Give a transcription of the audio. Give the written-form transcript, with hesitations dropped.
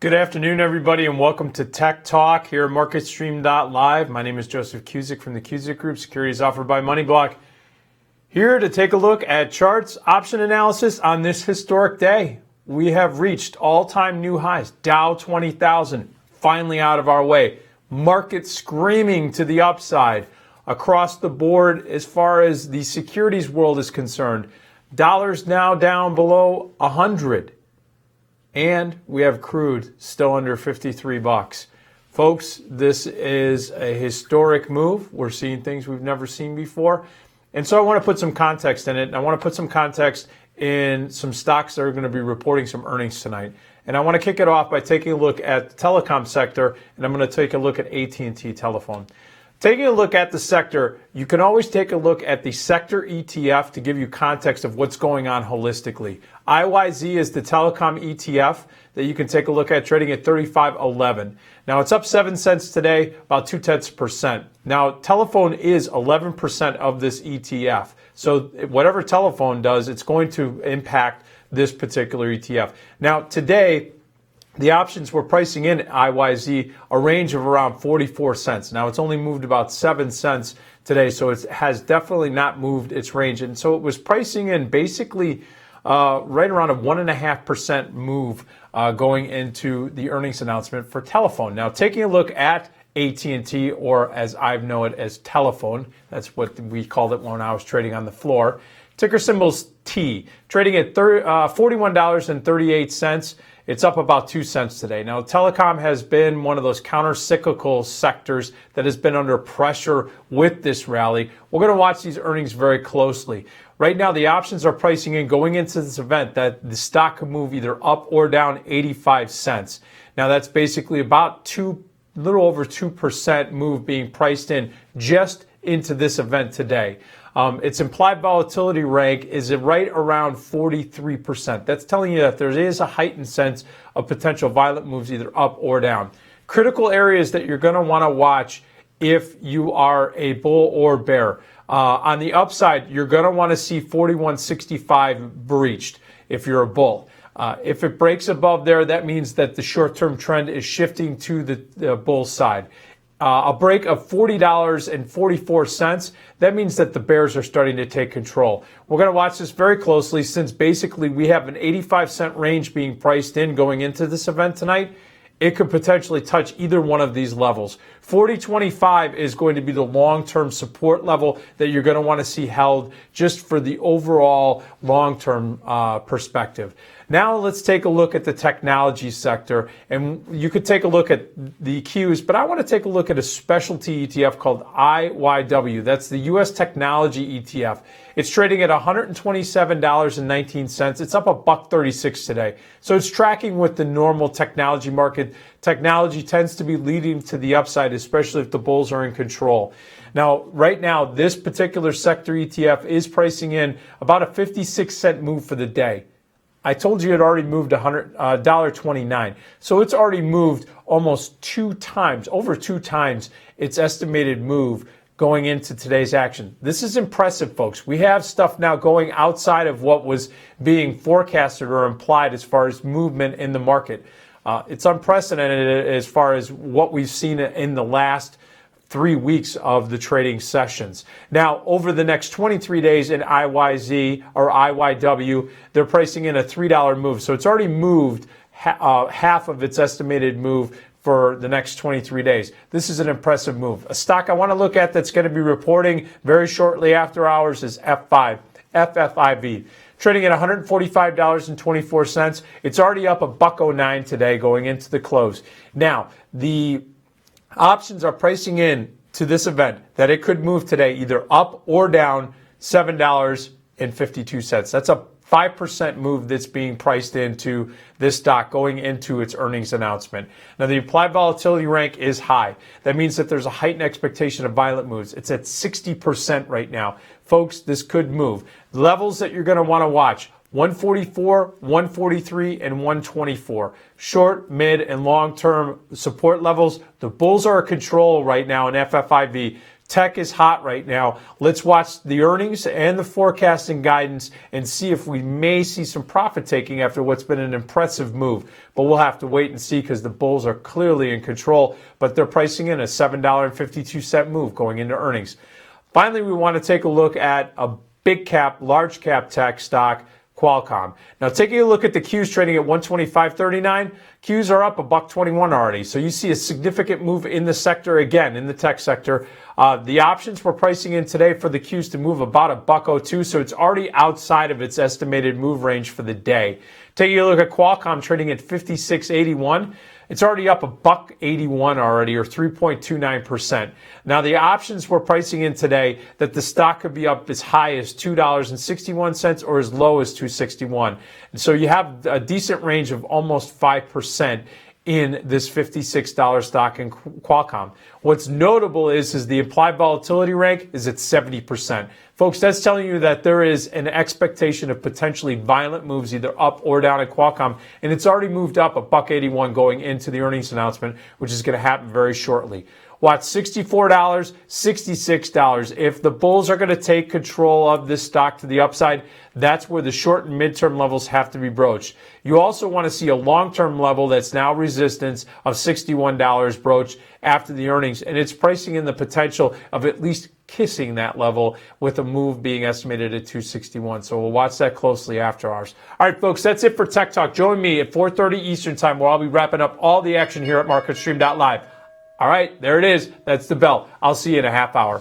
Good afternoon, everybody, and welcome to Tech Talk here at MarketStream.live. My name is Joseph Cusick from the Cusick Group, securities offered by MoneyBlock. Here to take a look at charts, option analysis on this historic day. We have reached all-time new highs. Dow 20,000 finally out of our way. Market screaming to the upside across the board as far as the securities world is concerned. Dollars now down below 100. And we have crude still under 53 bucks. Folks, this is a historic move. We're seeing things we've never seen before. And so I want to put some context in it. And I want to put some context in some stocks that are going to be reporting some earnings tonight. And I want to kick it off by taking a look at the telecom sector, and I'm going to take a look at AT&T Telephone. Taking a look at the sector, you can always take a look at the sector ETF to give you context of what's going on holistically. IYZ is the telecom ETF that you can take a look at, trading at 35.11. Now it's up 7 cents today, about 0.2%. Now telephone is 11% of this ETF. So whatever telephone does, it's going to impact this particular ETF. Now today, the options were pricing in IYZ a range of around 44 cents. Now it's only moved about 7 cents today, so it has definitely not moved its range. And so it was pricing in basically right around a 1.5% move going into the earnings announcement for telephone. Now taking a look at AT&T, or as I know it as telephone, that's what we called it when I was trading on the floor. Ticker symbol's T, trading at $41.38. It's up about 2 cents today. Now, telecom has been one of those counter-cyclical sectors that has been under pressure with this rally. We're going to watch these earnings very closely. Right now, the options are pricing in going into this event that the stock could move either up or down 85 cents. Now, that's basically about a little over 2% move being priced in just into this event today. Its implied volatility rank is right around 43%. That's telling you that there is a heightened sense of potential violent moves either up or down. Critical areas that you're going to want to watch if you are a bull or bear. On the upside, you're going to want to see 41.65 breached if you're a bull. If it breaks above there, that means that the short-term trend is shifting to the bull side. A break of $40.44, that means that the bears are starting to take control. We're going to watch this very closely since basically we have an 85-cent range being priced in going into this event tonight. It could potentially touch either one of these levels. 40.25 is going to be the long-term support level that you're going to want to see held just for the overall long-term perspective. Now let's take a look at the technology sector, and you could take a look at the Qs, but I want to take a look at a specialty ETF called IYW. That's the U.S. Technology ETF. It's trading at $127.19. It's up $1.36 today. So it's tracking with the normal technology market. Technology tends to be leading to the upside, especially if the bulls are in control. Now, right now, this particular sector ETF is pricing in about a 56-cent move for the day. I told you it already moved $1.29. So it's already moved almost 2 times, over 2 times its estimated move going into today's action. This is impressive, folks. We have stuff now going outside of what was being forecasted or implied as far as movement in the market. It's unprecedented as far as what we've seen in the last 3 weeks of the trading sessions. Now, over the next 23 days in IYZ or IYW, they're pricing in a $3 move. So it's already moved half of its estimated move for the next 23 days. This is an impressive move. A stock I want to look at that's going to be reporting very shortly after hours is FFIV. Trading at $145.24. It's already up $1.09 today going into the close. Now, the options are pricing in to this event that it could move today either up or down $7.52. That's a 5% move that's being priced into this stock going into its earnings announcement. Now, the implied volatility rank is high. That means that there's a heightened expectation of violent moves. It's at 60% right now. Folks, this could move. Levels that you're going to want to watch: 144, 143, and 124. Short, mid, and long-term support levels. The bulls are in control right now in FFIV. Tech is hot right now. Let's watch the earnings and the forecasting guidance and see if we may see some profit taking after what's been an impressive move. But we'll have to wait and see because the bulls are clearly in control, but they're pricing in a $7.52 move going into earnings. Finally, we want to take a look at a big cap, large cap tech stock, Qualcomm. Now, taking a look at the Qs trading at 125.39, Qs are up $1.21 already. So you see a significant move in the sector again, in the tech sector. The options we're pricing in today for the Qs to move about $1.02, so it's already outside of its estimated move range for the day. Taking a look at Qualcomm trading at 56.81. It's already up $1.81 already, or 3.29%. Now, the options we're pricing in today that the stock could be up as high as $2.61 or as low as $2.61. And so you have a decent range of almost 5% in this $56 stock in Qualcomm. What's notable is the implied volatility rank is at 70%. Folks, that's telling you that there is an expectation of potentially violent moves either up or down at Qualcomm, and it's already moved up $1.81 going into the earnings announcement, which is going to happen very shortly. Watch $64, $66. If the bulls are going to take control of this stock to the upside, that's where the short and midterm levels have to be broached. You also want to see a long-term level that's now resistance of $61 broached after the earnings, and it's pricing in the potential of at least kissing that level with a move being estimated at 261. So we'll watch that closely after hours. All right, folks, that's it for Tech Talk. Join me at 4:30 Eastern Time where I'll be wrapping up all the action here at MarketStream.live. All right, there it is. That's the bell. I'll see you in a half hour.